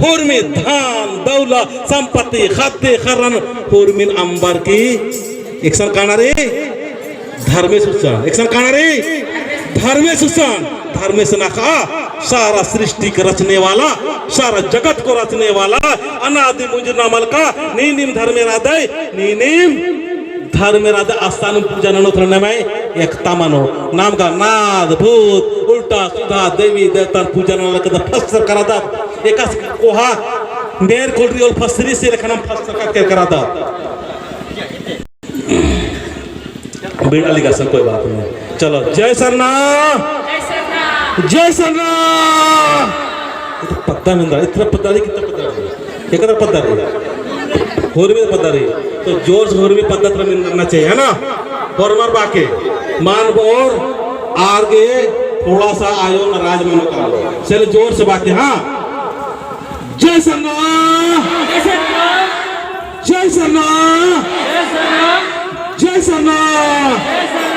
हुर्मी धान दौला संपत्ति खाद्य खरन हुर्मिन अंबर की एक सन काना रे धर्मे सुसान एक सन काना रे धर्मे सुसान धर्मे से नखा सारा सृष्टि का रचने वाला सारा जगत को रचने वाला अनादि मुजनामल का नीनिम धर्मे राधे नीनिम धर्मे राधे आस्थान पूजा नोत्रने में एक तमनो नाम का नाद भूत उल्टा सीधा देवी देवता पूजा नल का फसर करा था एक कोहा नेर कोल्ट्री और फसरी से लेकर हम फसर का करा था बेड़ाली का कोई बात नहीं चलो जय सरना जय सरना पत्ता मिंदा इतना पत्ता नहीं कितना पत्ता है एक तरह पत्ता है होर में पत्ता है तो जोर से होर में पत्ता तरह मिलना चाहिए है ना और मर बाके मान बोर आगे थोड़ा सा आयो नाराज में करा लो चल जोर से बाके हाँ जय सरना जय सरना जय सरना जय सरना